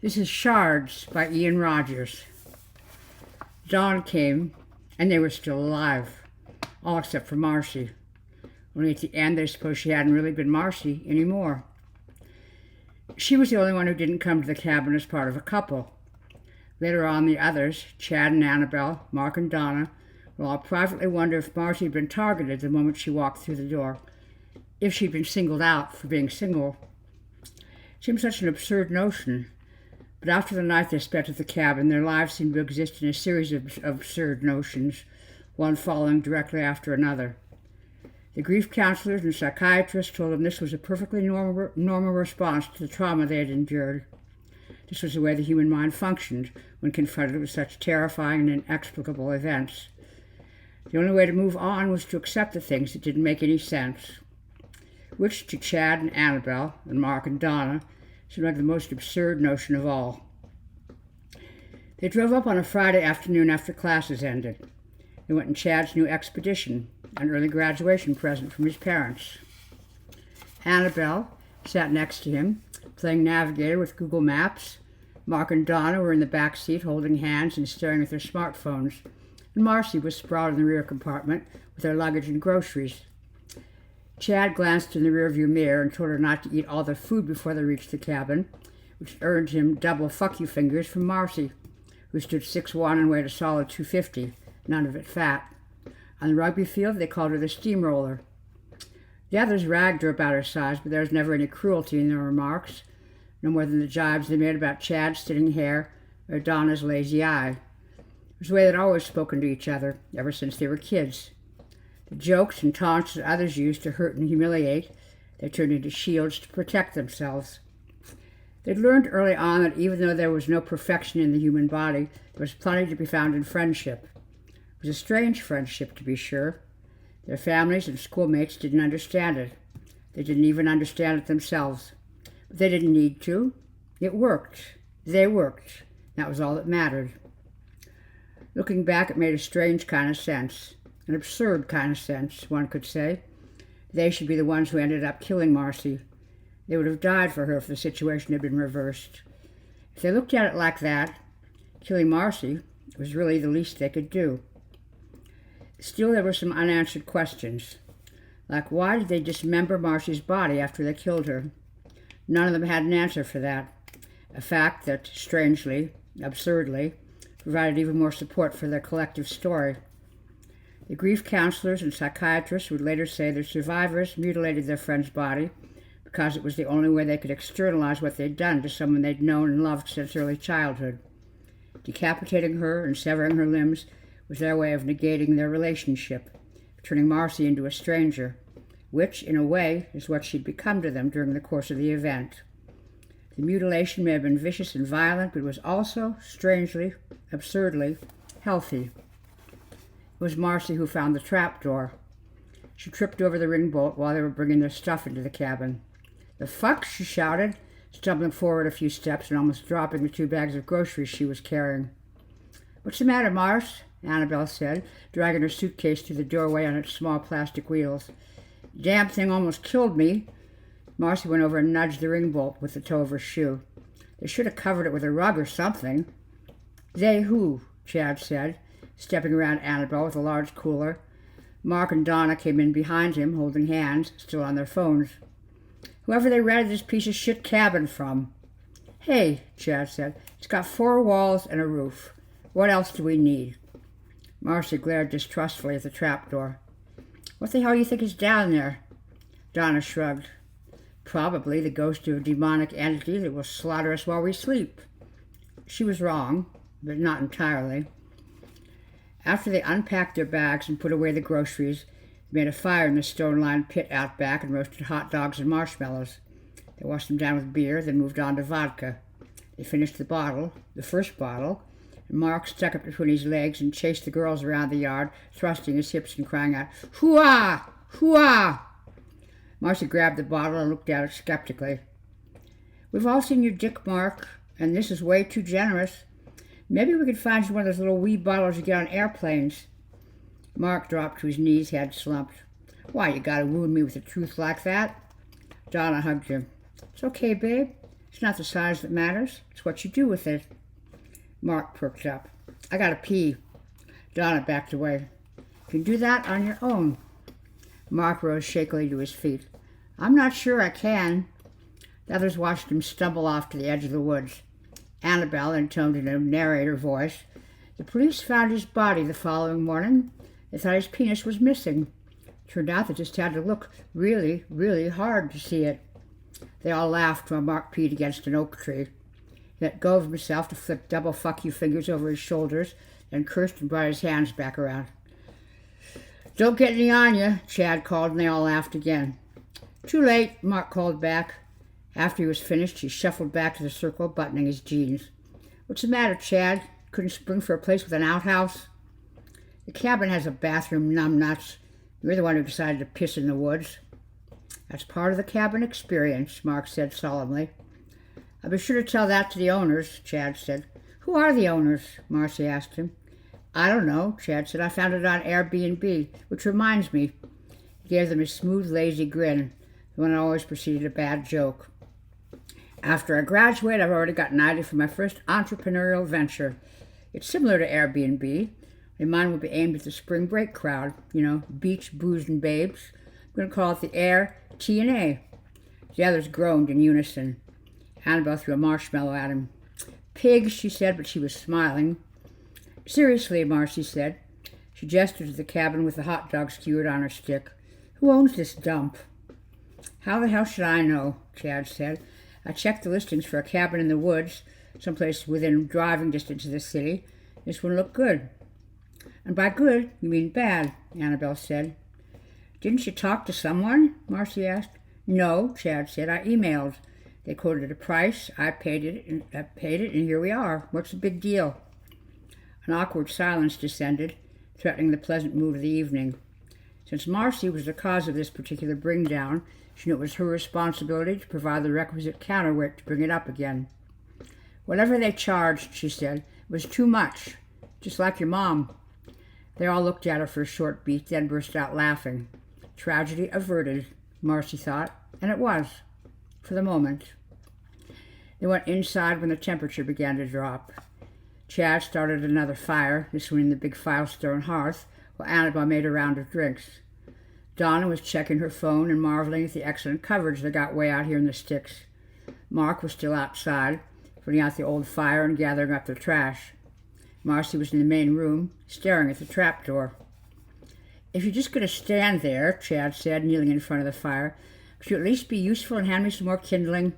This is Shards by Ian Rogers. Dawn came, and they were still alive, all except for Marcy. Only at the end, they supposed she hadn't really been Marcy anymore. She was the only one who didn't come to the cabin as part of a couple. Later on, the others, Chad and Annabelle, Mark and Donna, will all privately wonder if Marcy had been targeted the moment she walked through the door, if she'd been singled out for being single. It seemed such an absurd notion. But after the night they spent at the cabin, their lives seemed to exist in a series of absurd notions, one following directly after another. The grief counselors and psychiatrists told them this was a perfectly normal response to the trauma they had endured. This was the way the human mind functioned when confronted with such terrifying and inexplicable events. The only way to move on was to accept the things that didn't make any sense, which to Chad and Annabelle and Mark and Donna seemed like the most absurd notion of all. They drove up on a Friday afternoon after classes ended. They went in Chad's new expedition, an early graduation present from his parents. Annabelle sat next to him, playing Navigator with Google Maps. Mark and Donna were in the back seat holding hands and staring at their smartphones, and Marcy was sprawled in the rear compartment with her luggage and groceries. Chad glanced in the rearview mirror and told her not to eat all the food before they reached the cabin, which earned him double fuck you fingers from Marcy, who stood 6'1" and weighed a solid 250, none of it fat. On the rugby field, they called her the steamroller. The others ragged her about her size, but there was never any cruelty in their remarks, no more than the jibes they made about Chad's thinning hair or Donna's lazy eye. It was the way they'd always spoken to each other, ever since they were kids. The jokes and taunts that others used to hurt and humiliate, they turned into shields to protect themselves. They'd learned early on that even though there was no perfection in the human body, there was plenty to be found in friendship. It was a strange friendship, to be sure. Their families and schoolmates didn't understand it. They didn't even understand it themselves. But they didn't need to. It worked. They worked. That was all that mattered. Looking back, it made a strange kind of sense. An absurd kind of sense, one could say. They should be the ones who ended up killing Marcy. They would have died for her if the situation had been reversed. If they looked at it like that, killing Marcy was really the least they could do. Still, there were some unanswered questions, like why did they dismember Marcy's body after they killed her? None of them had an answer for that, a fact that, strangely, absurdly, provided even more support for their collective story. The grief counselors and psychiatrists would later say their survivors mutilated their friend's body because it was the only way they could externalize what they'd done to someone they'd known and loved since early childhood. Decapitating her and severing her limbs was their way of negating their relationship, turning Marcy into a stranger, which, in a way, is what she'd become to them during the course of the event. The mutilation may have been vicious and violent, but it was also, strangely, absurdly, healthy. It was Marcy who found the trapdoor. She tripped over the ring bolt while they were bringing their stuff into the cabin. "The fuck?" she shouted, stumbling forward a few steps and almost dropping the 2 bags of groceries she was carrying. "What's the matter, Marce?" Annabelle said, dragging her suitcase through the doorway on its small plastic wheels. "Damn thing almost killed me." Marcy went over and nudged the ring bolt with the toe of her shoe. "They should have covered it with a rug or something." "They who?" Chad said, stepping around Annabelle with a large cooler. Mark and Donna came in behind him, holding hands, still on their phones. "Whoever they rented this piece of shit cabin from." "Hey," Chad said, "it's got 4 walls and a roof. What else do we need?" Marcy glared distrustfully at the trapdoor. "What the hell do you think is down there?" Donna shrugged. "Probably the ghost of a demonic entity that will slaughter us while we sleep." She was wrong, but not entirely. After they unpacked their bags and put away the groceries, they made a fire in the stone-lined pit out back and roasted hot dogs and marshmallows. They washed them down with beer, then moved on to vodka. They finished the first bottle, and Mark stuck it between his legs and chased the girls around the yard, thrusting his hips and crying out, "Hoo-ah! Hoo-ah!" Marcy grabbed the bottle and looked at it skeptically. "We've all seen your dick, Mark, and this is way too generous. Maybe we could find you one of those little wee bottles you get on airplanes." Mark dropped to his knees, head slumped. "Why, you gotta wound me with the truth like that?" Donna hugged him. "It's okay, babe. It's not the size that matters. It's what you do with it. Mark perked up. I gotta pee. Donna backed away. You can do that on your own. Mark rose shakily to his feet. I'm not sure I can. The others watched him stumble off to the edge of the woods. Annabelle intoned in a narrator voice, the police found his body the following morning. They thought his penis was missing. Turned out they just had to look really, really hard to see it. They all laughed while Mark peed against an oak tree. He let go of himself to flick double fuck you fingers over his shoulders, then cursed and brought his hands back around. Don't get any on you, Chad called, and they all laughed again. Too late, Mark called back. After he was finished, he shuffled back to the circle, buttoning his jeans. What's the matter, Chad? Couldn't spring for a place with an outhouse? The cabin has a bathroom, numbnuts. You're the one who decided to piss in the woods. That's part of the cabin experience, Mark said solemnly. I'll be sure to tell that to the owners, Chad said. Who are the owners? Marcy asked him. I don't know, Chad said. I found it on Airbnb, which reminds me. He gave them a smooth, lazy grin, the one that always preceded a bad joke. After I graduate, I've already got an idea for my first entrepreneurial venture. It's similar to Airbnb. Mine will be aimed at the spring break crowd. Beach, booze, and babes. I'm going to call it the Air T&A. The others groaned in unison. Annabelle threw a marshmallow at him. Pigs, she said, but she was smiling. Seriously, Marcy said. She gestured to the cabin with the hot dog skewered on her stick. Who owns this dump? How the hell should I know? Chad said. I checked the listings for a cabin in the woods, someplace within driving distance of the city. This one looked good. And by good, you mean bad, Annabelle said. Didn't you talk to someone? Marcy asked. No, Chad said. I emailed. They quoted a price. I paid it, and here we are. What's the big deal? An awkward silence descended, threatening the pleasant mood of the evening. Since Marcy was the cause of this particular bring-down, she knew it was her responsibility to provide the requisite counterweight to bring it up again. Whatever they charged, she said, was too much, just like your mom. They all looked at her for a short beat, then burst out laughing. Tragedy averted, Marcy thought, and it was, for the moment. They went inside when the temperature began to drop. Chad started another fire, this one in the big Firestone hearth, while Annabelle made a round of drinks. Donna was checking her phone and marveling at the excellent coverage they got way out here in the sticks. Mark was still outside, putting out the old fire and gathering up the trash. Marcy was in the main room, staring at the trapdoor. If you're just going to stand there, Chad said, kneeling in front of the fire, could you at least be useful and hand me some more kindling?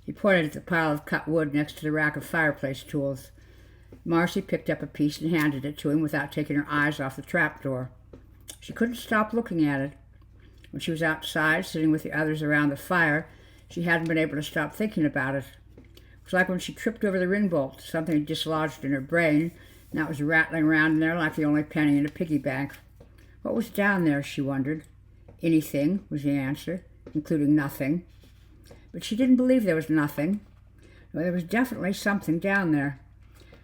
He pointed at the pile of cut wood next to the rack of fireplace tools. Marcy picked up a piece and handed it to him without taking her eyes off the trapdoor. She couldn't stop looking at it. When she was outside, sitting with the others around the fire, she hadn't been able to stop thinking about it. It was like when she tripped over the ring bolt. Something had dislodged in her brain, and that was rattling around in there like the only penny in a piggy bank. What was down there, she wondered. Anything, was the answer, including nothing. But she didn't believe there was nothing. No, there was definitely something down there.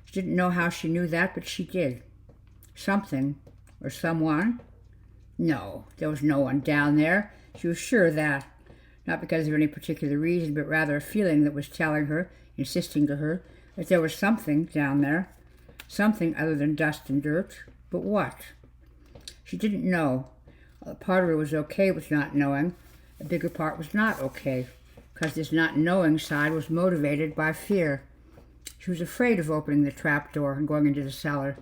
She didn't know how she knew that, but she did. Something, or someone. No, there was no one down there. She was sure of that. Not because of any particular reason, but rather a feeling that was telling her, insisting to her, that there was something down there. Something other than dust and dirt. But what? She didn't know. A part of her was okay with not knowing. A bigger part was not okay, because this not knowing side was motivated by fear. She was afraid of opening the trapdoor and going into the cellar.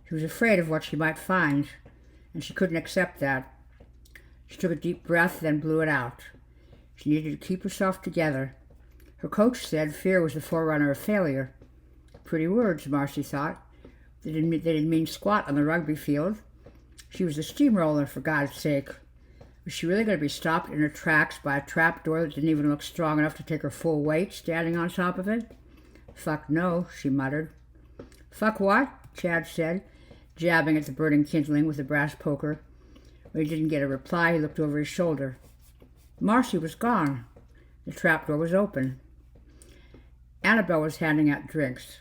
She was afraid of what she might find, and she couldn't accept that. She took a deep breath, then blew it out. She needed to keep herself together. Her coach said fear was the forerunner of failure. Pretty words, Marcy thought. They didn't mean squat on the rugby field. She was a steamroller, for God's sake. Was she really going to be stopped in her tracks by a trapdoor that didn't even look strong enough to take her full weight standing on top of it? Fuck no, she muttered. Fuck what? Chad said, jabbing at the burning kindling with a brass poker. When he didn't get a reply, he looked over his shoulder. Marcy was gone. The trapdoor was open. Annabelle was handing out drinks.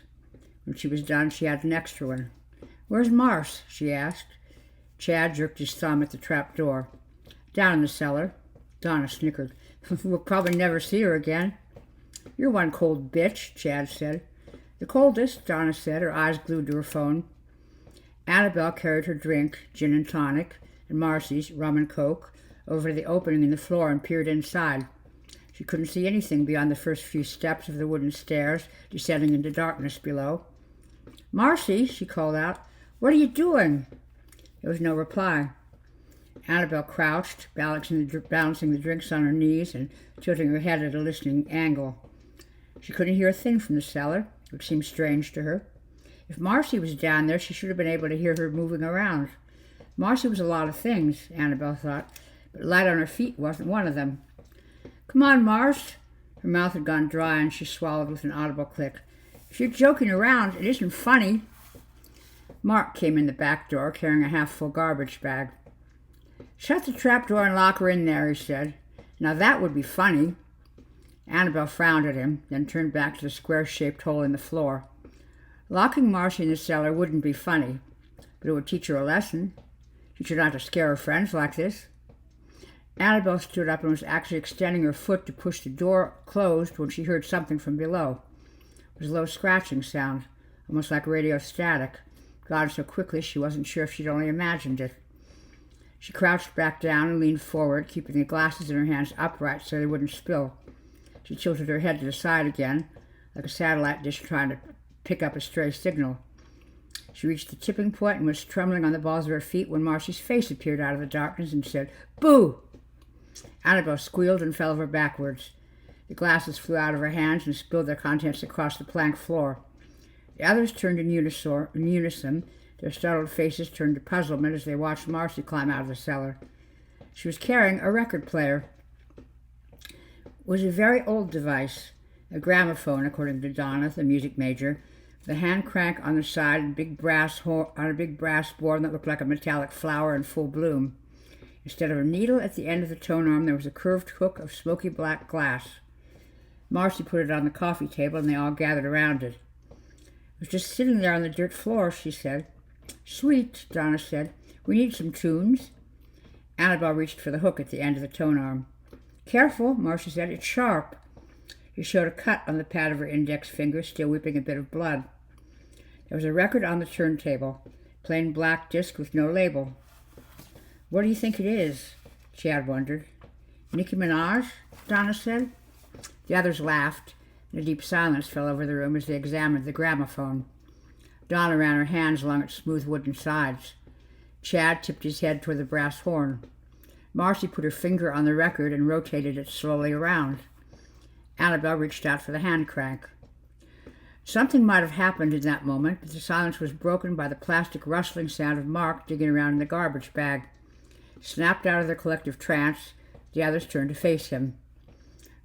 When she was done, she had an extra one. Where's Marce? She asked. Chad jerked his thumb at the trapdoor. Down in the cellar. Donna snickered. We'll probably never see her again. "You're one cold bitch," Chad said. "The coldest," Donna said, her eyes glued to her phone. Annabelle carried her drink, gin and tonic, and Marcy's, rum and coke, over to the opening in the floor and peered inside. She couldn't see anything beyond the first few steps of the wooden stairs descending into darkness below. "Marcy," she called out, "what are you doing?" There was no reply. Annabelle crouched, balancing the drinks on her knees and tilting her head at a listening angle. She couldn't hear a thing from the cellar, which seemed strange to her. If Marcy was down there, she should have been able to hear her moving around. Marcy was a lot of things, Annabelle thought, but light on her feet wasn't one of them. "Come on, Marsh." Her mouth had gone dry and she swallowed with an audible click. "If you're joking around, it isn't funny." Mark came in the back door carrying a half-full garbage bag. "Shut the trap door and lock her in there," he said. "Now that would be funny." Annabelle frowned at him, then turned back to the square-shaped hole in the floor. Locking Marcy in the cellar wouldn't be funny, but it would teach her a lesson. Teach her not to scare her friends like this. Annabelle stood up and was actually extending her foot to push the door closed when she heard something from below. It was a low scratching sound, almost like radio static, gone so quickly she wasn't sure if she'd only imagined it. She crouched back down and leaned forward, keeping the glasses in her hands upright so they wouldn't spill. She tilted her head to the side again, like a satellite dish trying to pick up a stray signal. She reached the tipping point and was trembling on the balls of her feet when Marcy's face appeared out of the darkness and said, "Boo!" Annabelle squealed and fell over backwards. The glasses flew out of her hands and spilled their contents across the plank floor. The others turned in unison. Their startled faces turned to puzzlement as they watched Marcy climb out of the cellar. She was carrying a record player. It was a very old device, a gramophone, according to Donna, the music major, with a hand crank on the side and on a big brass board that looked like a metallic flower in full bloom. Instead of a needle at the end of the tone arm, there was a curved hook of smoky black glass. Marcy put it on the coffee table, and they all gathered around it. "It was just sitting there on the dirt floor," she said. "Sweet," Donna said. "We need some tunes." Annabelle reached for the hook at the end of the tone arm. "Careful," Marcy said. "It's sharp." She showed a cut on the pad of her index finger, still weeping a bit of blood. There was a record on the turntable, plain black disc with no label. "What do you think it is?" Chad wondered. "Nicki Minaj?" Donna said. The others laughed, and a deep silence fell over the room as they examined the gramophone. Donna ran her hands along its smooth wooden sides. Chad tipped his head toward the brass horn. Marcy put her finger on the record and rotated it slowly around. Annabelle reached out for the hand crank. Something might have happened in that moment, but the silence was broken by the plastic rustling sound of Mark digging around in the garbage bag. Snapped out of their collective trance, the others turned to face him.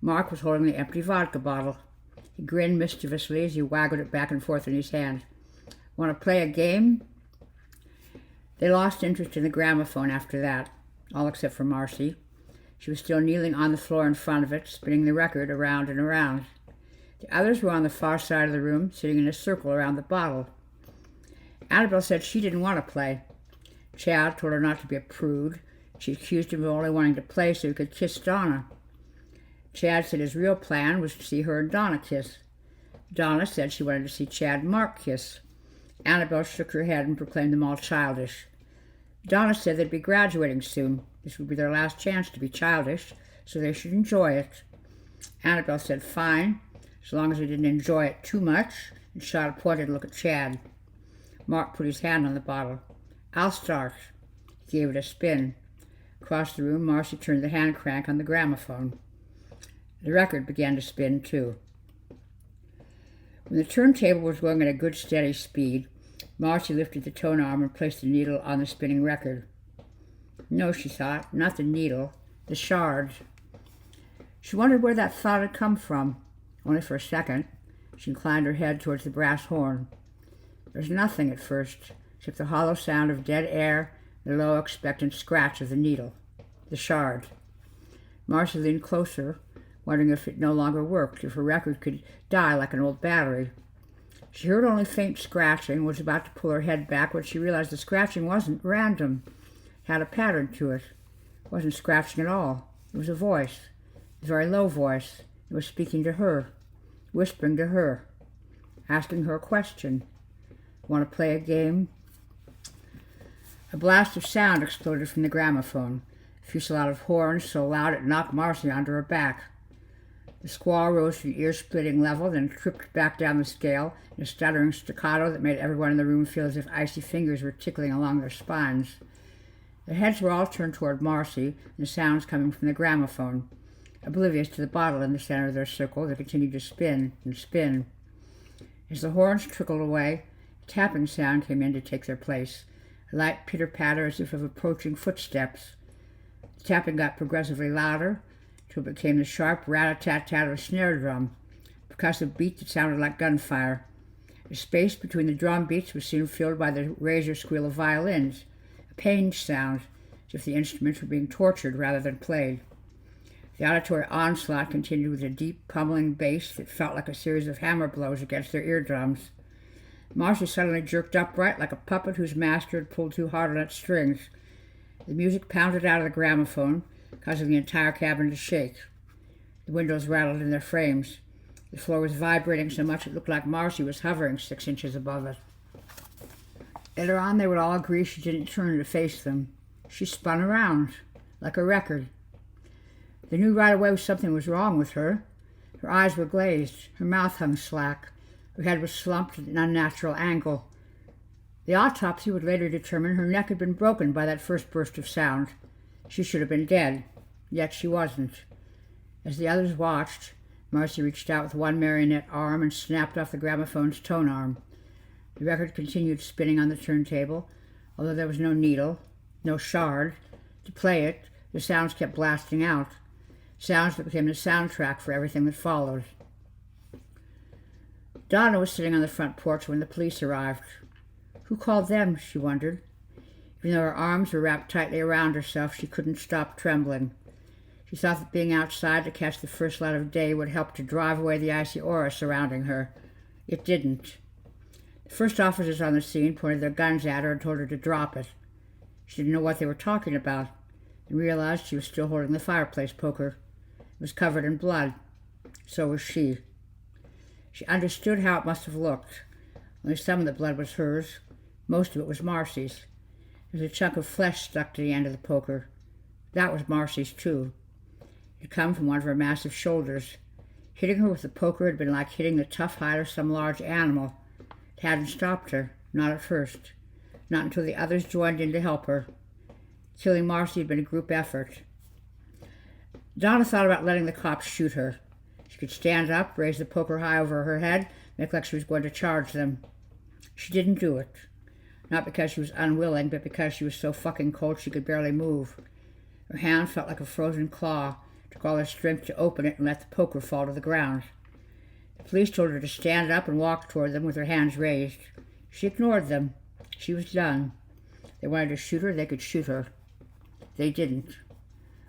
Mark was holding the empty vodka bottle. He grinned mischievously as he waggled it back and forth in his hand. "Want to play a game?" They lost interest in the gramophone after that, all except for Marcy. She was still kneeling on the floor in front of it, spinning the record around and around. The others were on the far side of the room, sitting in a circle around the bottle. Annabelle said she didn't want to play. Chad told her not to be a prude. She accused him of only wanting to play so he could kiss Donna. Chad said his real plan was to see her and Donna kiss. Donna said she wanted to see Chad and Mark kiss. Annabelle shook her head and proclaimed them all childish. Donna said they'd be graduating soon. This would be their last chance to be childish, so they should enjoy it. Annabelle said fine, as long as they didn't enjoy it too much, and shot a pointed look at Chad. Mark put his hand on the bottle. "I'll start." He gave it a spin. Across the room, Marcy turned the hand crank on the gramophone. The record began to spin, too. When the turntable was going at a good steady speed, Marcy lifted the tone arm and placed the needle on the spinning record. No, she thought, not the needle, the shards. She wondered where that thought had come from. Only for a second. She inclined her head towards the brass horn. There was nothing at first, except the hollow sound of dead air and the low, expectant scratch of the needle, the shard. Marcy leaned closer, wondering if it no longer worked, if her record could die like an old battery. She heard only faint scratching and was about to pull her head back when she realized the scratching wasn't random. It had a pattern to it. It wasn't scratching at all. It was a voice, a very low voice. It was speaking to her. whispering to her, asking her a question. Want to play a game? A blast of sound exploded from the gramophone, a fusillade of horns so loud it knocked Marcy onto her back. The squall rose to an ear-splitting level, then tripped back down the scale in a stuttering staccato that made everyone in the room feel as if icy fingers were tickling along their spines. Their heads were all turned toward Marcy, and the sounds coming from the gramophone, oblivious to the bottle in the center of their circle that continued to spin and spin. As the horns trickled away, a tapping sound came in to take their place, a light pitter-patter as if of approaching footsteps. The tapping got progressively louder, till it became the sharp rat-a-tat-tat of a snare drum, a percussive beat that sounded like gunfire. The space between the drum beats was soon filled by the razor squeal of violins, a pained sound, as if the instruments were being tortured rather than played. The auditory onslaught continued with a deep, pummeling bass that felt like a series of hammer blows against their eardrums. Marcy suddenly jerked upright like a puppet whose master had pulled too hard on its strings. The music pounded out of the gramophone, causing the entire cabin to shake. The windows rattled in their frames. The floor was vibrating so much it looked like Marcy was hovering 6 inches above it. Later on, they would all agree she didn't turn to face them. She spun around, like a record. They knew right away something was wrong with her. Her eyes were glazed, her mouth hung slack, her head was slumped at an unnatural angle. The autopsy would later determine her neck had been broken by that first burst of sound. She should have been dead, yet she wasn't. As the others watched, Marcy reached out with one marionette arm and snapped off the gramophone's tone arm. The record continued spinning on the turntable, although there was no needle, no shard. To play it, the sounds kept blasting out, sounds that became the soundtrack for everything that followed. Donna was sitting on the front porch when the police arrived. Who called them, she wondered. Even though her arms were wrapped tightly around herself, she couldn't stop trembling. She thought that being outside to catch the first light of day would help to drive away the icy aura surrounding her. It didn't. The first officers on the scene pointed their guns at her and told her to drop it. She didn't know what they were talking about, and realized she was still holding the fireplace poker. It was covered in blood. So was she. She understood how it must have looked. Only some of the blood was hers. Most of it was Marcy's. There was a chunk of flesh stuck to the end of the poker. That was Marcy's, too. It had come from one of her massive shoulders. Hitting her with the poker had been like hitting the tough hide of some large animal. It hadn't stopped her, not at first. Not until the others joined in to help her. Killing Marcy had been a group effort. Donna thought about letting the cops shoot her. She could stand up, raise the poker high over her head, make like she was going to charge them. She didn't do it. Not because she was unwilling, but because she was so fucking cold she could barely move. Her hand felt like a frozen claw. It took all her strength to open it and let the poker fall to the ground. The police told her to stand up and walk toward them with her hands raised. She ignored them. She was done. They wanted to shoot her, they could shoot her. They didn't.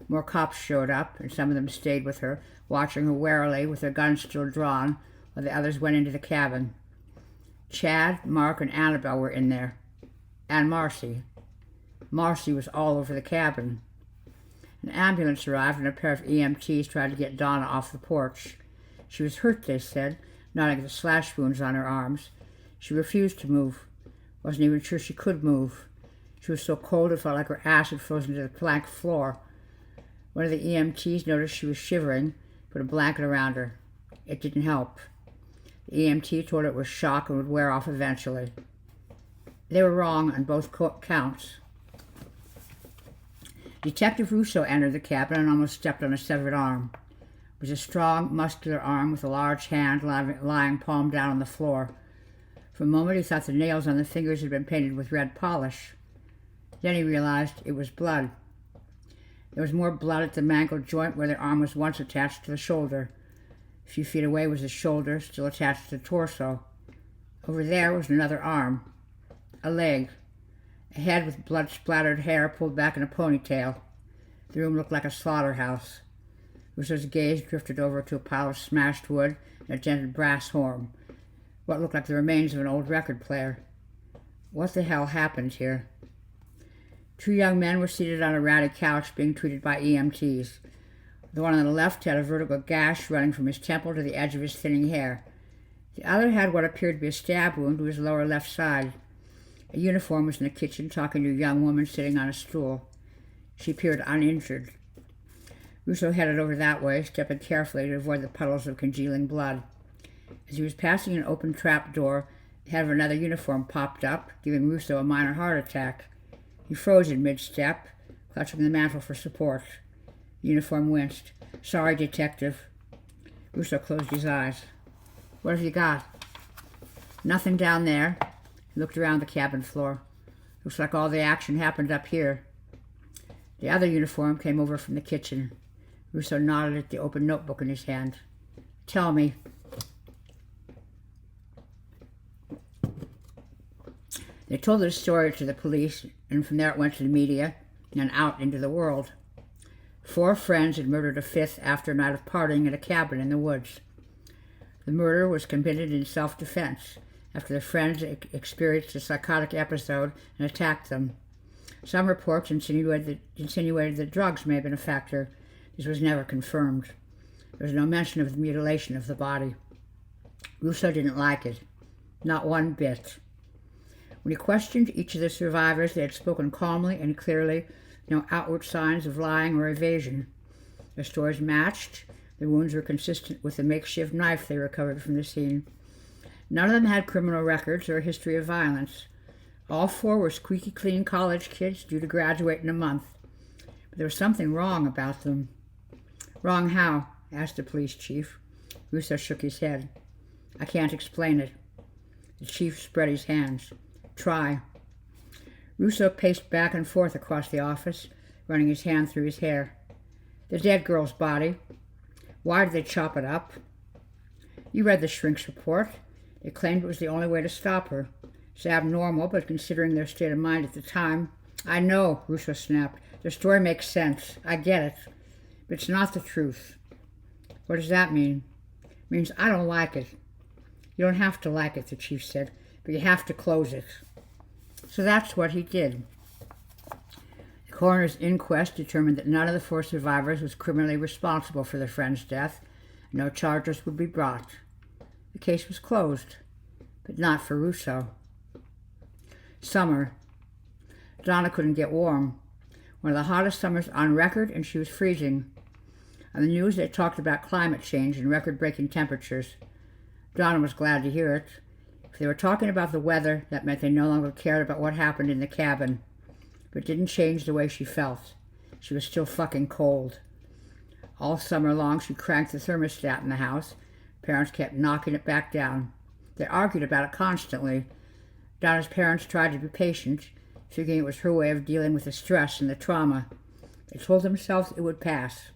More cops showed up, and some of them stayed with her, watching her warily with their guns still drawn, while the others went into the cabin. Chad, Mark, and Annabelle were in there. And Marcy. Marcy was all over the cabin. An ambulance arrived, and a pair of EMTs tried to get Donna off the porch. She was hurt, they said, nodding at the slash wounds on her arms. She refused to move. Wasn't even sure she could move. She was so cold it felt like her ass had frozen to the plank floor. One of the EMTs noticed she was shivering, put a blanket around her. It didn't help. The EMT told her it was shock and would wear off eventually. They were wrong on both counts. Detective Russo entered the cabin and almost stepped on a severed arm. It was a strong, muscular arm with a large hand lying palm down on the floor. For a moment he thought the nails on the fingers had been painted with red polish. Then he realized it was blood. There was more blood at the mangled joint where the arm was once attached to the shoulder. A few feet away was the shoulder, still attached to the torso. Over there was another arm. A leg. A head with blood-splattered hair pulled back in a ponytail. The room looked like a slaughterhouse. Russo's gaze drifted over to a pile of smashed wood and a dented brass horn. What looked like the remains of an old record player. What the hell happened here? Two young men were seated on a ratty couch being treated by EMTs. The one on the left had a vertical gash running from his temple to the edge of his thinning hair. The other had what appeared to be a stab wound to his lower left side. A uniform was in the kitchen talking to a young woman sitting on a stool. She appeared uninjured. Russo headed over that way, stepping carefully to avoid the puddles of congealing blood. As he was passing an open trap door, the head of another uniform popped up, giving Russo a minor heart attack. He froze in mid-step, clutching the mantel for support. The uniform winced. "Sorry, detective." Russo closed his eyes. "What have you got?" "Nothing down there." He looked around the cabin floor. "Looks like all the action happened up here." The other uniform came over from the kitchen. Russo nodded at the open notebook in his hand. "Tell me." They told the story to the police, and from there it went to the media, and out into the world. 4 friends had murdered a 5th after a night of partying at a cabin in the woods. The murder was committed in self-defense after the friends experienced a psychotic episode and attacked them. Some reports insinuated that drugs may have been a factor. This was never confirmed. There was no mention of the mutilation of the body. Russo didn't like it. Not one bit. When he questioned each of the survivors, they had spoken calmly and clearly, no outward signs of lying or evasion. Their stories matched. The wounds were consistent with the makeshift knife they recovered from the scene. None of them had criminal records or a history of violence. All 4 were squeaky clean college kids due to graduate in a month. But there was something wrong about them. "Wrong how?" asked the police chief. Russo shook his head. "I can't explain it." The chief spread his hands. "Try." Russo paced back and forth across the office, running his hand through his hair. "The dead girl's body. Why did they chop it up?" "You read the shrink's report. They claimed it was the only way to stop her. It's abnormal, but considering their state of mind at the time—" "I know," Russo snapped. "Their story makes sense. I get it. But it's not the truth." "What does that mean?" "It means I don't like it." "You don't have to like it," the chief said, "but you have to close it." So that's what he did. The coroner's inquest determined that none of the 4 survivors was criminally responsible for their friend's death, and no charges would be brought. The case was closed, but not for Russo. Summer. Donna couldn't get warm. One of the hottest summers on record, and she was freezing. On the news, they talked about climate change and record-breaking temperatures. Donna was glad to hear it. If they were talking about the weather, that meant they no longer cared about what happened in the cabin. But it didn't change the way she felt. She was still fucking cold. All summer long, she cranked the thermostat in the house. Parents kept knocking it back down. They argued about it constantly. Donna's parents tried to be patient, figuring it was her way of dealing with the stress and the trauma. They told themselves it would pass.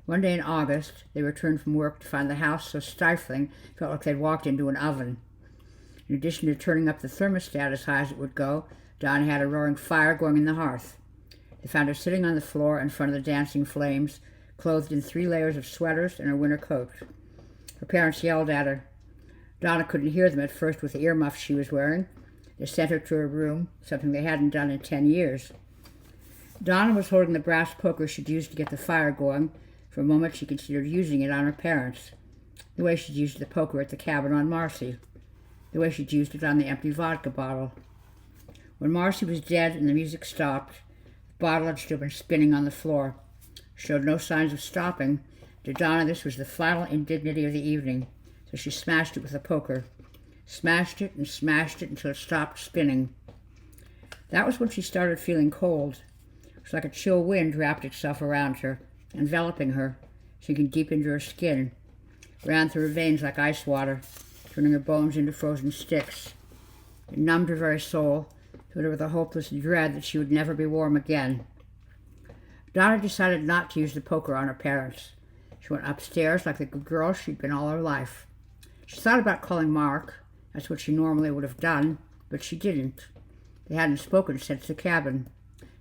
One day in August, they returned from work to find the house so stifling it felt like they'd walked into an oven. In addition to turning up the thermostat as high as it would go, Donna had a roaring fire going in the hearth. They found her sitting on the floor in front of the dancing flames, clothed in 3 layers of sweaters and a winter coat. Her parents yelled at her. Donna couldn't hear them at first with the earmuffs she was wearing. They sent her to her room, something they hadn't done in 10 years. Donna was holding the brass poker she'd used to get the fire going. For a moment she considered using it on her parents, the way she'd used the poker at the cabin on Marcy, the way she'd used it on the empty vodka bottle. When Marcy was dead and the music stopped, the bottle had still been spinning on the floor. Showed no signs of stopping. To Donna, this was the final indignity of the evening, so she smashed it with the poker. Smashed it and smashed it until it stopped spinning. That was when she started feeling cold. It was like a chill wind wrapped itself around her, enveloping her, sinking deep into her skin. It ran through her veins like ice water, turning her bones into frozen sticks. It numbed her very soul, filled her with a hopeless dread that she would never be warm again. Donna decided not to use the poker on her parents. She went upstairs like the good girl she'd been all her life. She thought about calling Mark. That's what she normally would have done, but she didn't. They hadn't spoken since the cabin.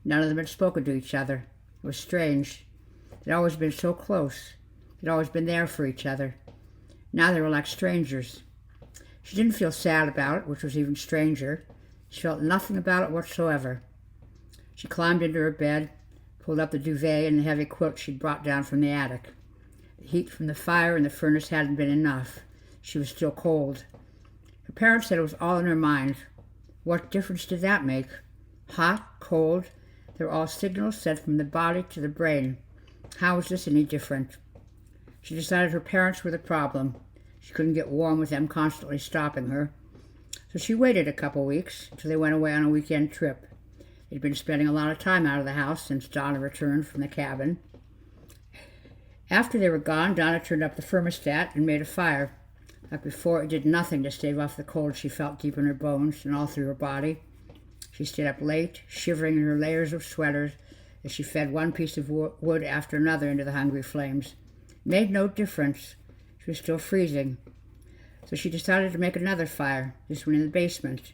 None of them had spoken to each other. It was strange. They'd always been so close. They'd always been there for each other. Now they were like strangers. She didn't feel sad about it, which was even stranger. She felt nothing about it whatsoever. She climbed into her bed, pulled up the duvet and the heavy quilt she'd brought down from the attic. The heat from the fire in the furnace hadn't been enough. She was still cold. Her parents said it was all in her mind. What difference did that make? Hot, cold, they were all signals sent from the body to the brain. How was this any different? She decided her parents were the problem. She couldn't get warm with them constantly stopping her. So she waited a couple weeks until they went away on a weekend trip. They'd been spending a lot of time out of the house since Donna returned from the cabin. After they were gone, Donna turned up the thermostat and made a fire. Like before, it did nothing to stave off the cold she felt deep in her bones and all through her body. She stayed up late, shivering in her layers of sweaters as she fed one piece of wood after another into the hungry flames. It made no difference. She was still freezing. So she decided to make another fire, this one in the basement.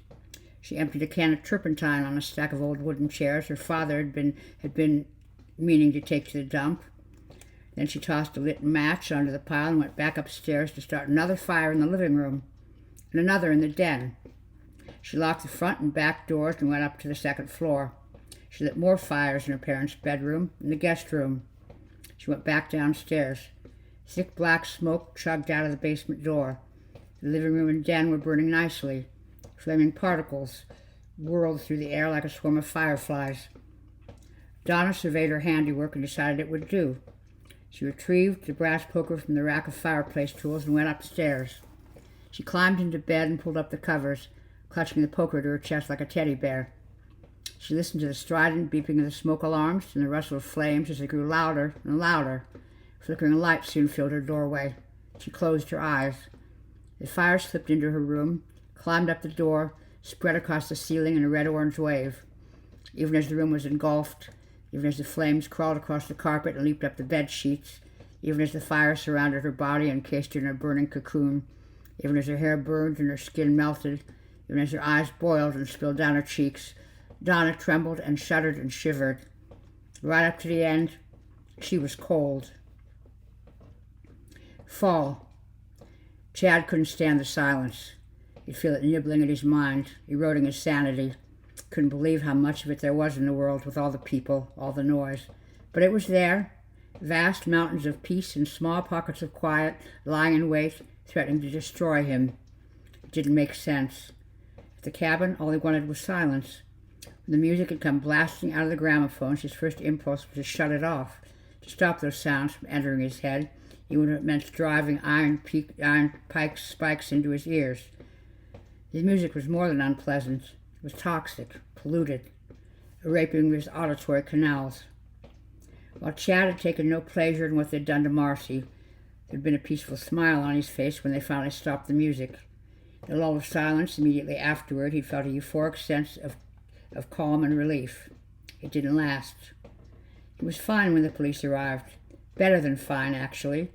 She emptied a can of turpentine on a stack of old wooden chairs her father had been meaning to take to the dump. Then she tossed a lit match onto the pile and went back upstairs to start another fire in the living room and another in the den. She locked the front and back doors and went up to the second floor. She lit more fires in her parents' bedroom and the guest room. She went back downstairs. Thick black smoke chugged out of the basement door. The living room and den were burning nicely. Flaming particles whirled through the air like a swarm of fireflies. Donna surveyed her handiwork and decided it would do. She retrieved the brass poker from the rack of fireplace tools and went upstairs. She climbed into bed and pulled up the covers, clutching the poker to her chest like a teddy bear. She listened to the strident beeping of the smoke alarms and the rustle of flames as they grew louder and louder. Flickering light soon filled her doorway. She closed her eyes. The fire slipped into her room, climbed up the door, spread across the ceiling in a red-orange wave. Even as the room was engulfed, even as the flames crawled across the carpet and leaped up the bed sheets, even as the fire surrounded her body and encased her in a burning cocoon, even as her hair burned and her skin melted, even as her eyes boiled and spilled down her cheeks, Donna trembled and shuddered and shivered. Right up to the end, she was cold. Fall. Chad couldn't stand the silence. He'd feel it nibbling at his mind, eroding his sanity. Couldn't believe how much of it there was in the world with all the people, all the noise. But it was there, vast mountains of peace and small pockets of quiet, lying in wait, threatening to destroy him. It didn't make sense. At the cabin, all he wanted was silence. When the music had come blasting out of the gramophones, his first impulse was to shut it off, to stop those sounds from entering his head, even if it meant driving iron spikes into his ears. His music was more than unpleasant. It was toxic, polluted, raping his auditory canals. While Chad had taken no pleasure in what they'd done to Marcy, there had been a peaceful smile on his face when they finally stopped the music. In the lull of silence immediately afterward, he felt a euphoric sense of calm and relief. It didn't last. He was fine when the police arrived. Better than fine, actually,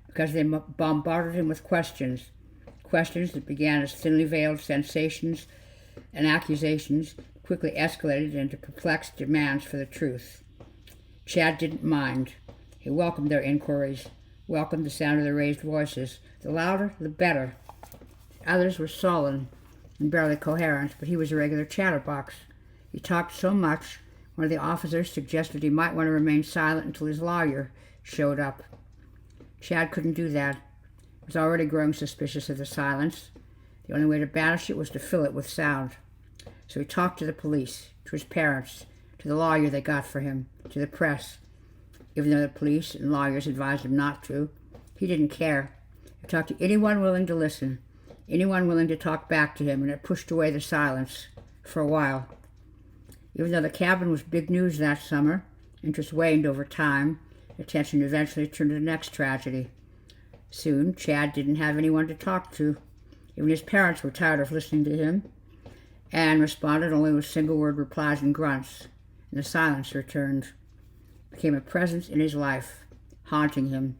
because they bombarded him with questions that began as thinly veiled sensations and accusations, quickly escalated into perplexed demands for the truth. Chad didn't mind. He welcomed their inquiries, welcomed the sound of their raised voices. The louder, the better. Others were sullen and barely coherent, but he was a regular chatterbox. He talked so much, one of the officers suggested he might want to remain silent until his lawyer showed up. Chad couldn't do that. He was already growing suspicious of the silence. The only way to banish it was to fill it with sound. So he talked to the police, to his parents, to the lawyer they got for him, to the press. Even though the police and lawyers advised him not to, he didn't care. He talked to anyone willing to listen, anyone willing to talk back to him, and it pushed away the silence for a while. Even though the cabin was big news that summer, interest waned over time. Attention eventually turned to the next tragedy. Soon, Chad didn't have anyone to talk to. Even his parents were tired of listening to him and responded only with single-word replies and grunts, and the silence returned. It became a presence in his life, haunting him,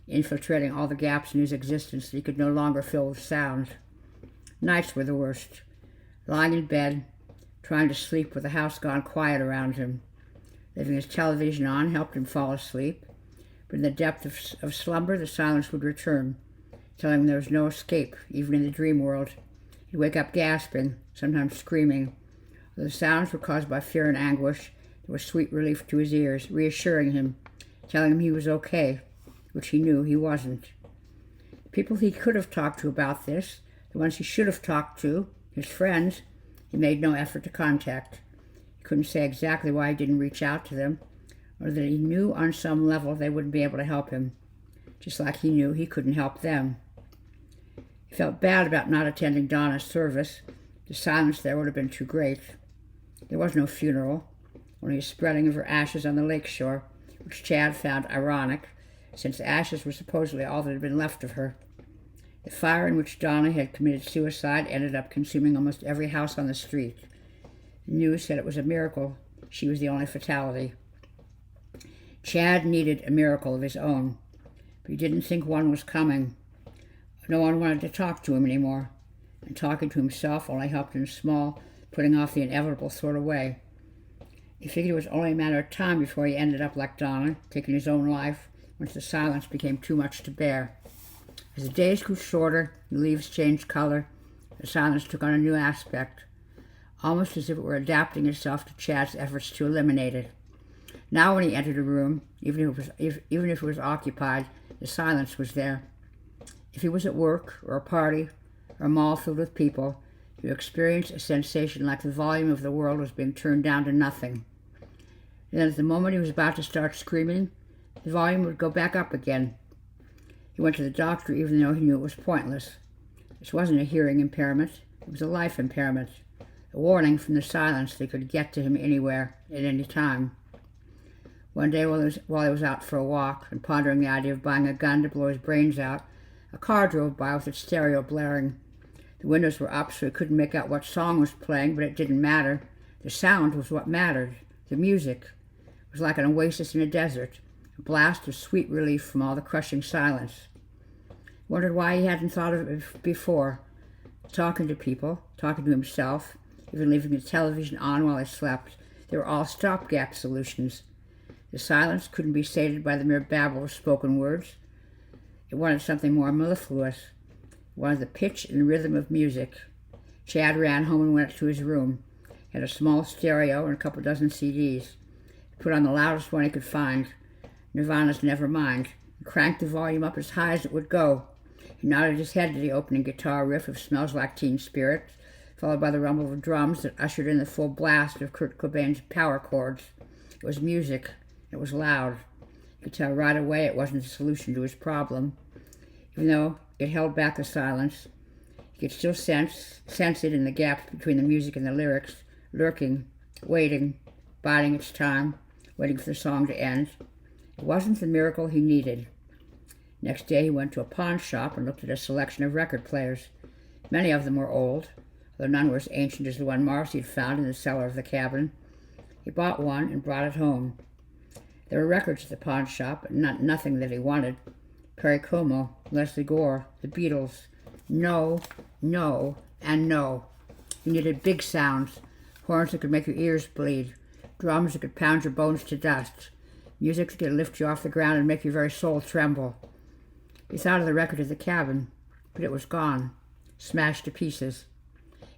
infiltrating all the gaps in his existence that he could no longer fill with sound. Nights were the worst. Lying in bed, trying to sleep with the house gone quiet around him. Leaving his television on helped him fall asleep, but in the depth of slumber the silence would return, telling him there was no escape, even in the dream world. He'd wake up gasping, sometimes screaming. Though the sounds were caused by fear and anguish, It was sweet relief to his ears, reassuring him, telling him he was okay, which he knew he wasn't. The people he could have talked to about this, the ones he should have talked to, his friends, he made no effort to contact. He couldn't say exactly why he didn't reach out to them, or that he knew on some level they wouldn't be able to help him, just like he knew he couldn't help them. He felt bad about not attending Donna's service. The silence there would have been too great. There was no funeral, only a spreading of her ashes on the lake shore, which Chad found ironic, since the ashes were supposedly all that had been left of her. The fire in which Donna had committed suicide ended up consuming almost every house on the street. The news said it was a miracle she was the only fatality. Chad needed a miracle of his own, but he didn't think one was coming. No one wanted to talk to him anymore, and talking to himself only helped in a small, putting off the inevitable sort of way. He figured it was only a matter of time before he ended up like Donna, taking his own life, once the silence became too much to bear. As the days grew shorter, the leaves changed color, the silence took on a new aspect, almost as if it were adapting itself to Chad's efforts to eliminate it. Now when he entered a room, even if it was occupied, the silence was there. If he was at work, or a party, or a mall filled with people, he would experience a sensation like the volume of the world was being turned down to nothing. Then at the moment he was about to start screaming, the volume would go back up again. He went to the doctor even though he knew it was pointless. This wasn't a hearing impairment, it was a life impairment, a warning from the silence that could get to him anywhere, at any time. One day while he was out for a walk and pondering the idea of buying a gun to blow his brains out, a car drove by with its stereo blaring. The windows were up so he couldn't make out what song was playing, but it didn't matter. The sound was what mattered, the music. It was like an oasis in a desert, a blast of sweet relief from all the crushing silence. Wondered why he hadn't thought of it before. Talking to people, talking to himself, even leaving the television on while he slept, they were all stopgap solutions. The silence couldn't be sated by the mere babble of spoken words. It wanted something more mellifluous. It wanted the pitch and rhythm of music. Chad ran home and went up to his room. He had a small stereo and a couple dozen CDs. He put on the loudest one he could find, Nirvana's Nevermind, and cranked the volume up as high as it would go. He nodded his head to the opening guitar riff of Smells Like Teen Spirit, followed by the rumble of drums that ushered in the full blast of Kurt Cobain's power chords. It was music. It was loud. You could tell right away it wasn't the solution to his problem. Even though it held back the silence, he could still sense it in the gaps between the music and the lyrics, lurking, waiting, biding its time, waiting for the song to end. It wasn't the miracle he needed. Next day he went to a pawn shop and looked at a selection of record players. Many of them were old, though none were as ancient as the one Marcy had found in the cellar of the cabin. He bought one and brought it home. There were records at the pawn shop, but nothing that he wanted. Perry Como, Leslie Gore, the Beatles. No, no, and no. He needed big sounds, horns that could make your ears bleed, drums that could pound your bones to dust, music that could lift you off the ground and make your very soul tremble. He thought of the record at the cabin, but it was gone, smashed to pieces.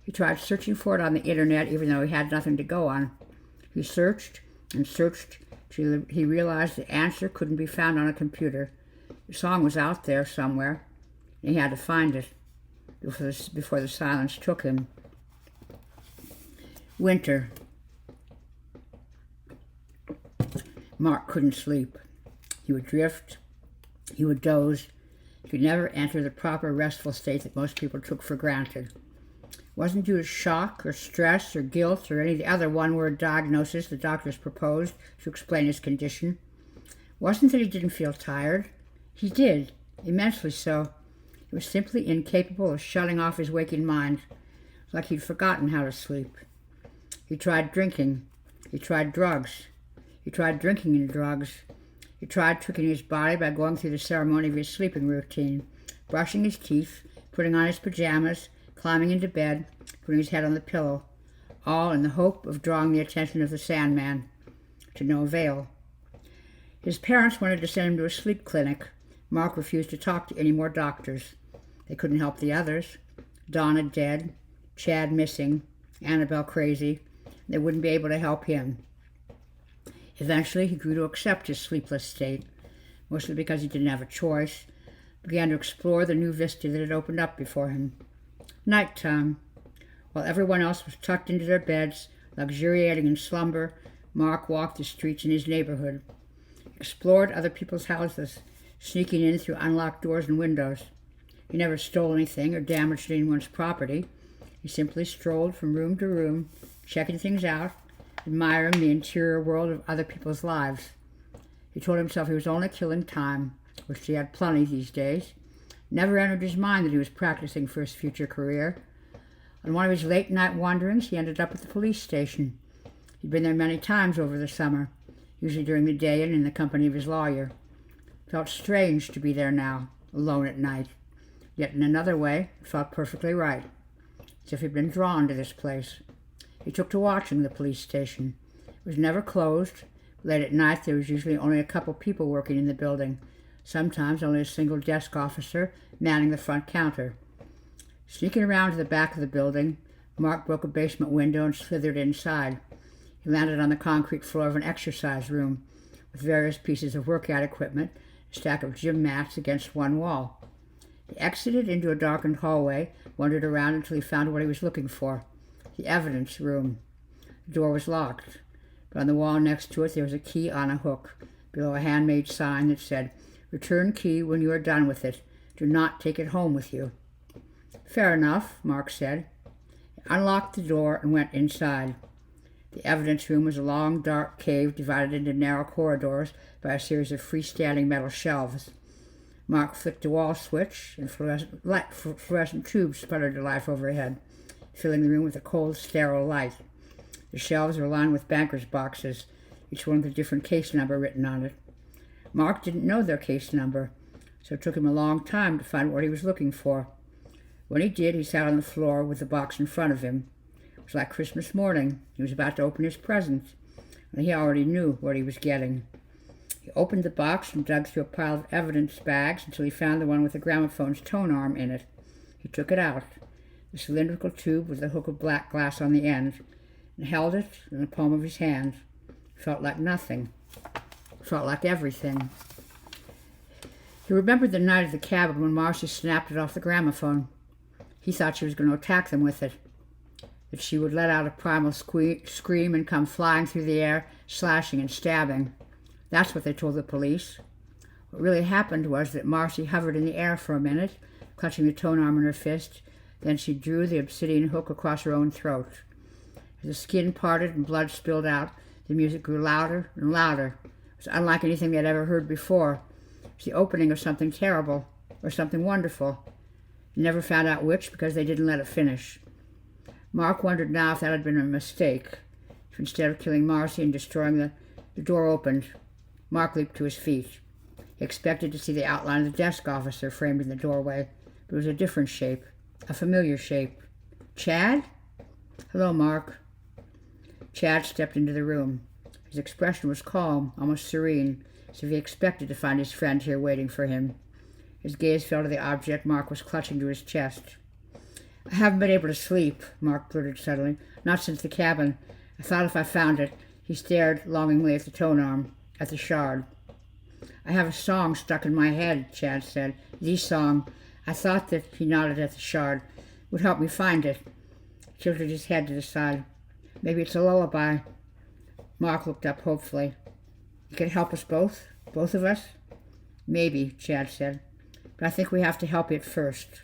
He tried searching for it on the internet even though he had nothing to go on. He searched and searched till he realized the answer couldn't be found on a computer. The song was out there somewhere, and he had to find it before the silence took him. Winter. Mark couldn't sleep. He would drift. He would doze. He could never enter the proper restful state that most people took for granted. It wasn't due to shock or stress or guilt or any of the other one-word diagnoses the doctors proposed to explain his condition. It wasn't that he didn't feel tired. He did, immensely so. He was simply incapable of shutting off his waking mind, like he'd forgotten how to sleep. He tried drinking. He tried drugs. He tried drinking and drugs. He tried tricking his body by going through the ceremony of his sleeping routine, brushing his teeth, putting on his pajamas, climbing into bed, putting his head on the pillow, all in the hope of drawing the attention of the Sandman, to no avail. His parents wanted to send him to a sleep clinic. Mark refused to talk to any more doctors. They couldn't help the others. Donna dead, Chad missing, Annabelle crazy. They wouldn't be able to help him. Eventually, he grew to accept his sleepless state, mostly because he didn't have a choice, began to explore the new vista that had opened up before him. Nighttime. While everyone else was tucked into their beds, luxuriating in slumber, Mark walked the streets in his neighborhood, explored other people's houses, sneaking in through unlocked doors and windows. He never stole anything or damaged anyone's property. He simply strolled from room to room, checking things out, admiring the interior world of other people's lives. He told himself he was only killing time, which he had plenty these days. Never entered his mind that he was practicing for his future career. On one of his late-night wanderings, he ended up at the police station. He'd been there many times over the summer, usually during the day and in the company of his lawyer. It felt strange to be there now, alone at night. Yet in another way, it felt perfectly right, as if he'd been drawn to this place. He took to watching the police station. It was never closed. Late at night, there was usually only a couple people working in the building, sometimes only a single desk officer manning the front counter. Sneaking around to the back of the building, Mark broke a basement window and slithered inside. He landed on the concrete floor of an exercise room, with various pieces of workout equipment, a stack of gym mats against one wall. He exited into a darkened hallway, wandered around until he found what he was looking for, the evidence room. The door was locked, but on the wall next to it there was a key on a hook, below a handmade sign that said, "Return key when you are done with it. Do not take it home with you." "Fair enough," Mark said. He unlocked the door and went inside. The evidence room was a long, dark cave divided into narrow corridors by a series of freestanding metal shelves. Mark flicked a wall switch, and fluorescent tubes sputtered to life overhead, filling the room with a cold, sterile light. The shelves were lined with banker's boxes, each one with a different case number written on it. Mark didn't know their case number, so it took him a long time to find what he was looking for. When he did, he sat on the floor with the box in front of him. It was like Christmas morning. He was about to open his present, and he already knew what he was getting. He opened the box and dug through a pile of evidence bags until he found the one with the gramophone's tone arm in it. He took it out, the cylindrical tube with a hook of black glass on the end, and held it in the palm of his hand. It felt like nothing. It felt like everything. He remembered the night at the cabin when Marcy snapped it off the gramophone. He thought she was going to attack them with it, that she would let out a primal scream and come flying through the air, slashing and stabbing. That's what they told the police. What really happened was that Marcy hovered in the air for a minute, clutching the tone arm in her fist. Then she drew the obsidian hook across her own throat. As the skin parted and blood spilled out, the music grew louder and louder. It was unlike anything they had ever heard before. It was the opening of something terrible, or something wonderful. They never found out which because they didn't let it finish. Mark wondered now if that had been a mistake. If instead of killing Marcy and destroying the door opened, Mark leaped to his feet. He expected to see the outline of the desk officer framed in the doorway, but it was a different shape, a familiar shape. "Chad?" "Hello, Mark." Chad stepped into the room. His expression was calm, almost serene, as if he expected to find his friend here waiting for him. His gaze fell to the object Mark was clutching to his chest. "I haven't been able to sleep," Mark blurted suddenly. "Not since the cabin. I thought if I found it..." He stared longingly at the tone arm, at the shard. "I have a song stuck in my head," Chad said. "The song. I thought that," he nodded at the shard, "would help me find it." He tilted his head to the side. "Maybe it's a lullaby." Mark looked up hopefully. "It could help us both? Both of us?" "Maybe," Chad said. "But I think we have to help it first."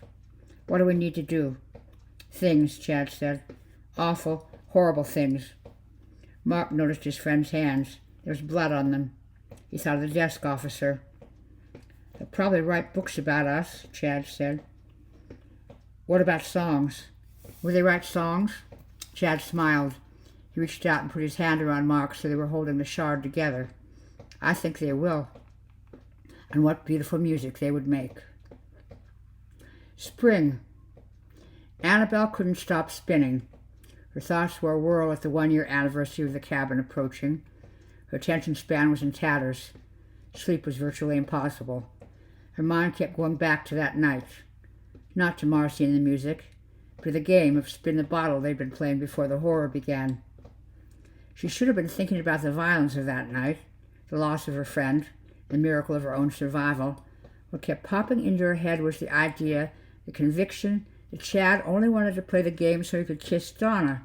"What do we need to do?" "Things," Chad said. "Awful, horrible things." Mark noticed his friend's hands. There was blood on them. He thought of the desk officer. "They'll probably write books about us," Chad said. "What about songs? Will they write songs?" Chad smiled. He reached out and put his hand around Mark so they were holding the shard together. "I think they will. And what beautiful music they would make." Spring. Annabelle couldn't stop spinning. Her thoughts were a whirl at the one-year anniversary of the cabin approaching. Her attention span was in tatters. Sleep was virtually impossible. Her mind kept going back to that night. Not to Marcy and the music, but to the game of spin the bottle they'd been playing before the horror began. She should have been thinking about the violence of that night, the loss of her friend, the miracle of her own survival. What kept popping into her head was the idea, the conviction, that Chad only wanted to play the game so he could kiss Donna.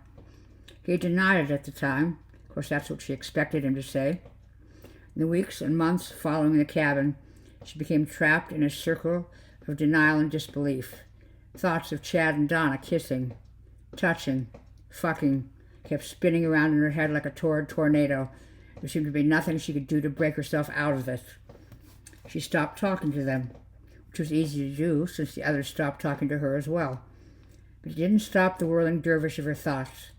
He denied it at the time. Of course, that's what she expected him to say. In the weeks and months following the cabin, she became trapped in a circle of denial and disbelief. Thoughts of Chad and Donna kissing, touching, fucking, kept spinning around in her head like a tornado. There seemed to be nothing she could do to break herself out of it. She stopped talking to them, which was easy to do since the others stopped talking to her as well. But it didn't stop the whirling dervish of her thoughts.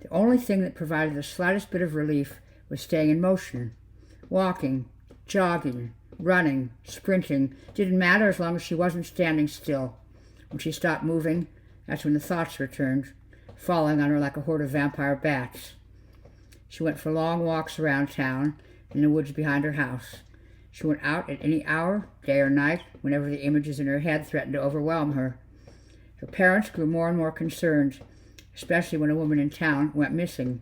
The only thing that provided the slightest bit of relief was staying in motion. Walking, jogging, running, sprinting, didn't matter as long as she wasn't standing still. When she stopped moving, that's when the thoughts returned, falling on her like a horde of vampire bats. She went for long walks around town, in the woods behind her house. She went out at any hour, day or night, whenever the images in her head threatened to overwhelm her. Her parents grew more and more concerned, especially when a woman in town went missing.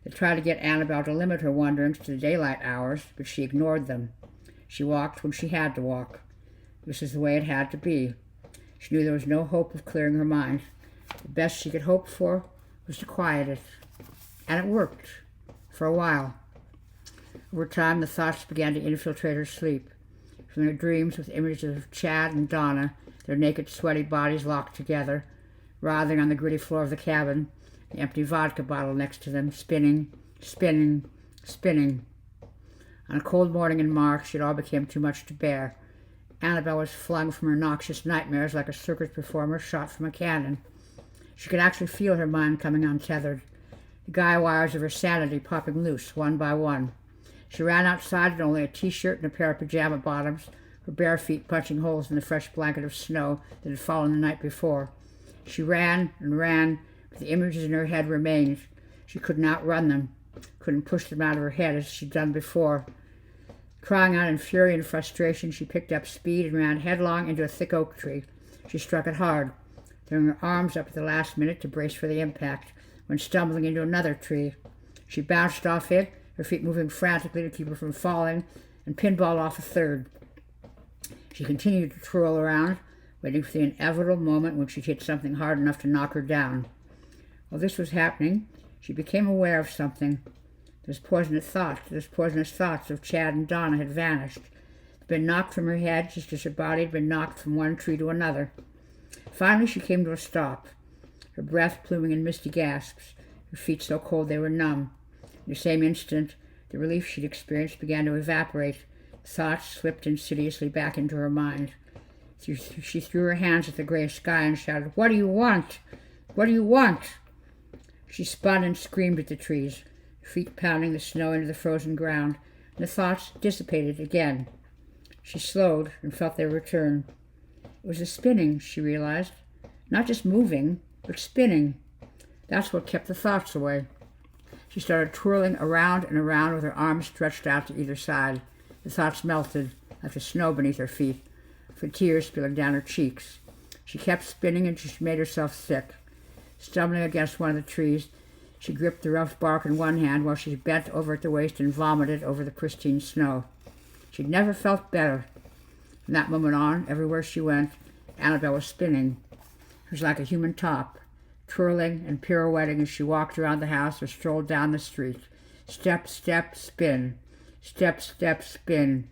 They tried to get Annabelle to limit her wanderings to the daylight hours, but she ignored them. She walked when she had to walk. This is the way it had to be. She knew there was no hope of clearing her mind. The best she could hope for was to quiet it. And it worked. For a while. Over time, the thoughts began to infiltrate her sleep. From her dreams with images of Chad and Donna, their naked, sweaty bodies locked together, writhing on the gritty floor of the cabin, the empty vodka bottle next to them, spinning, spinning, spinning. On a cold morning in March, it all became too much to bear. Annabelle was flung from her noxious nightmares like a circus performer shot from a cannon. She could actually feel her mind coming untethered, the guy wires of her sanity popping loose one by one. She ran outside in only a t-shirt and a pair of pajama bottoms, her bare feet punching holes in the fresh blanket of snow that had fallen the night before. She ran and ran, but the images in her head remained. She couldn't outrun them, couldn't push them out of her head as she'd done before. Crying out in fury and frustration, she picked up speed and ran headlong into a thick oak tree. She struck it hard, throwing her arms up at the last minute to brace for the impact, when stumbling into another tree. She bounced off it, her feet moving frantically to keep her from falling, and pinballed off a third. She continued to twirl around, waiting for the inevitable moment when she'd hit something hard enough to knock her down. While this was happening, she became aware of something. Those poisonous thoughts of Chad and Donna had vanished. They'd been knocked from her head just as her body had been knocked from one tree to another. Finally, she came to a stop, her breath pluming in misty gasps, her feet so cold they were numb. In the same instant, the relief she'd experienced began to evaporate. Thoughts slipped insidiously back into her mind. She threw her hands at the gray sky and shouted, "What do you want? What do you want?" She spun and screamed at the trees, her feet pounding the snow into the frozen ground, and the thoughts dissipated again. She slowed and felt their return. It was the spinning, she realized. Not just moving, but spinning. That's what kept the thoughts away. She started twirling around and around with her arms stretched out to either side. The thoughts melted, like the snow beneath her feet, with tears spilling down her cheeks. She kept spinning until she made herself sick. Stumbling against one of the trees, she gripped the rough bark in one hand while she bent over at the waist and vomited over the pristine snow. She'd never felt better. From that moment on, everywhere she went, Annabelle was spinning. It was like a human top, twirling and pirouetting as she walked around the house or strolled down the street. Step, step, spin. Step, step, spin.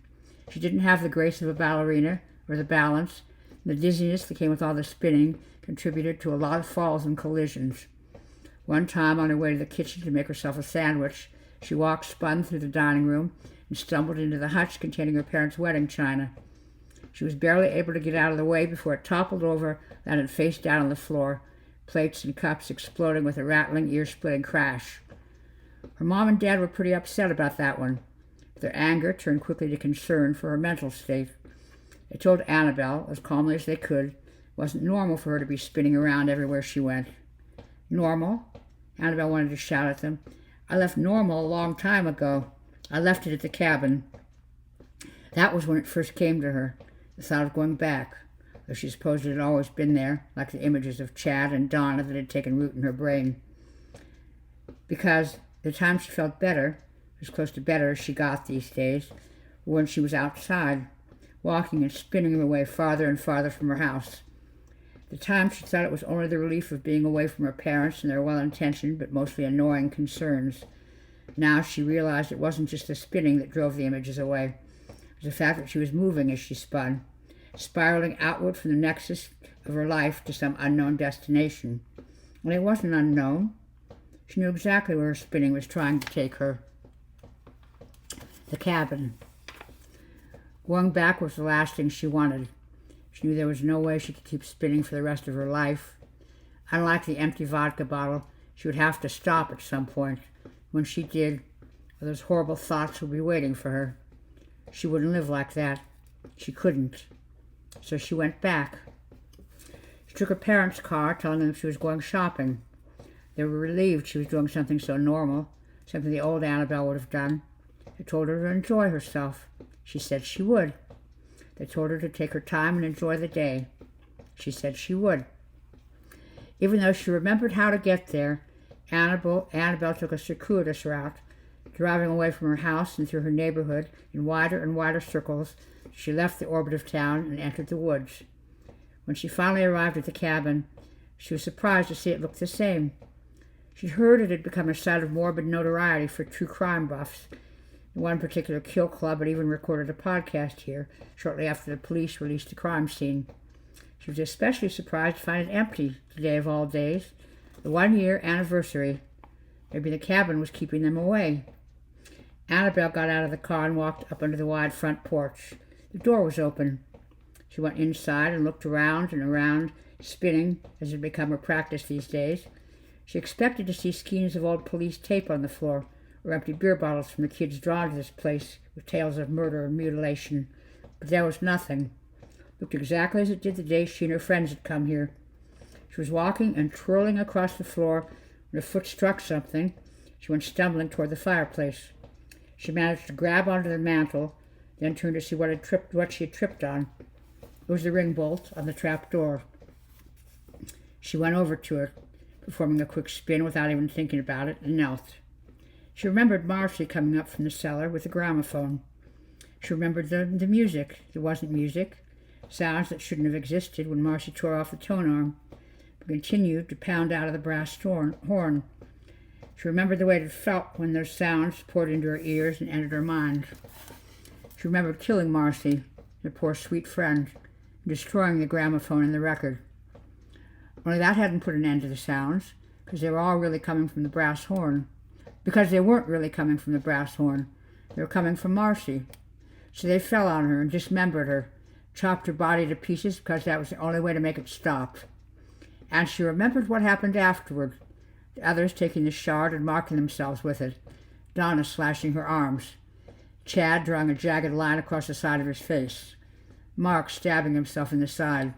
She didn't have the grace of a ballerina, or the balance. The dizziness that came with all the spinning contributed to a lot of falls and collisions. One time, on her way to the kitchen to make herself a sandwich, she spun through the dining room, and stumbled into the hutch containing her parents' wedding china. She was barely able to get out of the way before it toppled over, landed face down on the floor, plates and cups exploding with a rattling, ear-splitting crash. Her mom and dad were pretty upset about that one. Their anger turned quickly to concern for her mental state. They told Annabelle, as calmly as they could, it wasn't normal for her to be spinning around everywhere she went. Normal? Annabelle wanted to shout at them. I left normal a long time ago. I left it at the cabin. That was when it first came to her, the thought of going back, though she supposed it had always been there, like the images of Chad and Donna that had taken root in her brain. Because The time she felt better, as close to better as she got these days, were when she was outside, walking and spinning away farther and farther from her house. The time she thought it was only the relief of being away from her parents and their well-intentioned but mostly annoying concerns. Now she realized it wasn't just the spinning that drove the images away. It was the fact that she was moving as she spun, spiraling outward from the nexus of her life to some unknown destination. And it wasn't unknown. She knew exactly where her spinning was trying to take her. The cabin. Going back was the last thing she wanted. She knew there was no way she could keep spinning for the rest of her life. Unlike the empty vodka bottle, she would have to stop at some point. When she did, those horrible thoughts would be waiting for her. She wouldn't live like that. She couldn't. So she went back. She took her parents' car, telling them she was going shopping. They were relieved she was doing something so normal, something the old Annabelle would have done. They told her to enjoy herself. She said she would. They told her to take her time and enjoy the day. She said she would. Even though she remembered how to get there, Annabelle took a circuitous route, driving away from her house and through her neighborhood in wider and wider circles. She left the orbit of town and entered the woods. When she finally arrived at the cabin, she was surprised to see it look the same. She'd heard it had become a site of morbid notoriety for true crime buffs. One particular kill club had even recorded a podcast here shortly after the police released the crime scene. She was especially surprised to find it empty today of all days, the 1-year anniversary. Maybe the cabin was keeping them away. Annabelle got out of the car and walked up under the wide front porch. The door was open. She went inside and looked around and around, spinning as had become her practice these days. She expected to see skeins of old police tape on the floor, or empty beer bottles from the kids drawn to this place with tales of murder and mutilation. But there was nothing. It looked exactly as it did the day she and her friends had come here. She was walking and twirling across the floor when her foot struck something. She went stumbling toward the fireplace. She managed to grab onto the mantel, then turned to see what she had tripped on. It was the ring bolt on the trap door. She went over to it, performing a quick spin without even thinking about it, and knelt. She remembered Marcy coming up from the cellar with a gramophone. She remembered the music. It wasn't music. Sounds that shouldn't have existed when Marcy tore off the tone arm, but continued to pound out of the brass horn. She remembered the way it felt when those sounds poured into her ears and entered her mind. She remembered killing Marcy, her poor sweet friend, and destroying the gramophone and the record. Only that hadn't put an end to the sounds, because they were all really coming from the brass horn. Because they weren't really coming from the brass horn. They were coming from Marcy. So they fell on her and dismembered her, chopped her body to pieces because that was the only way to make it stop. And she remembered what happened afterward, the others taking the shard and marking themselves with it, Donna slashing her arms, Chad drawing a jagged line across the side of his face, Mark stabbing himself in the side.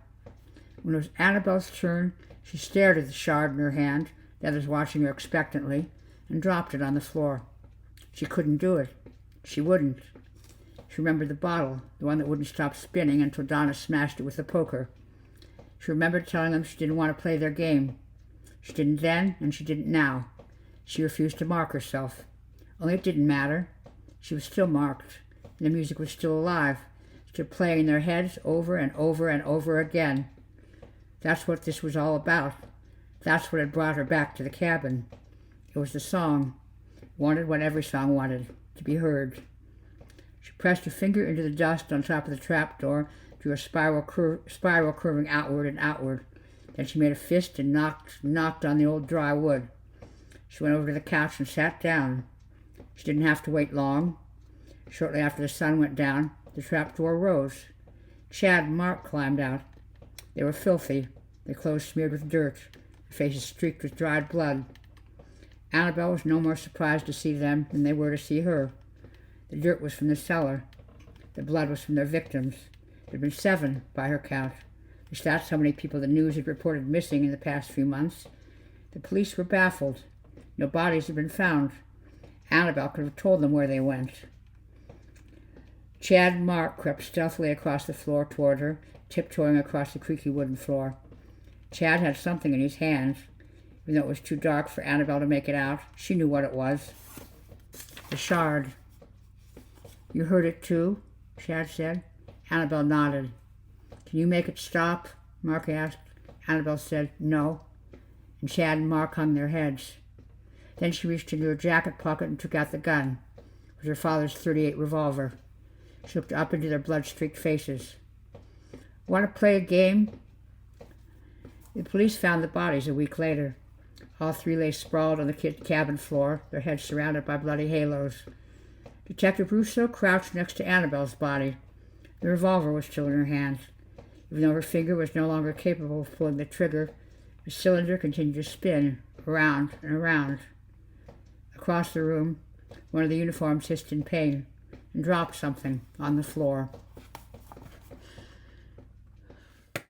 When it was Annabelle's turn, she stared at the shard in her hand, the others watching her expectantly, and dropped it on the floor. She couldn't do it. She wouldn't. She remembered the bottle, the one that wouldn't stop spinning until Donna smashed it with the poker. She remembered telling them she didn't want to play their game. She didn't then, and she didn't now. She refused to mark herself. Only it didn't matter. She was still marked, and the music was still alive, still playing in their heads over and over and over again. That's what this was all about. That's what had brought her back to the cabin. It was the song. Wanted what every song wanted, to be heard. She pressed her finger into the dust on top of the trapdoor, drew a spiral curving outward and outward. Then she made a fist and knocked on the old dry wood. She went over to the couch and sat down. She didn't have to wait long. Shortly after the sun went down, the trapdoor rose. Chad and Mark climbed out. They were filthy, their clothes smeared with dirt, their faces streaked with dried blood. Annabelle was no more surprised to see them than they were to see her. The dirt was from the cellar. The blood was from their victims. There had been 7, by her count. That's how many people the news had reported missing in the past few months. The police were baffled. No bodies had been found. Annabelle could have told them where they went. Chad and Mark crept stealthily across the floor toward her, tiptoeing across the creaky wooden floor. Chad had something in his hands. It even though it was too dark for Annabelle to make it out. She knew what it was. The shard. You heard it too? Shad said. Annabelle nodded. Can you make it stop? Mark asked. Annabelle said, no. And Shad and Mark hung their heads. Then she reached into her jacket pocket and took out the gun. It was her father's .38 revolver. She looked up into their blood-streaked faces. Want to play a game? The police found the bodies a week later. All three lay sprawled on the cabin floor, their heads surrounded by bloody halos. Detective Russo crouched next to Annabelle's body. The revolver was still in her hand. Even though her finger was no longer capable of pulling the trigger, the cylinder continued to spin around and around. Across the room, one of the uniforms hissed in pain and dropped something on the floor.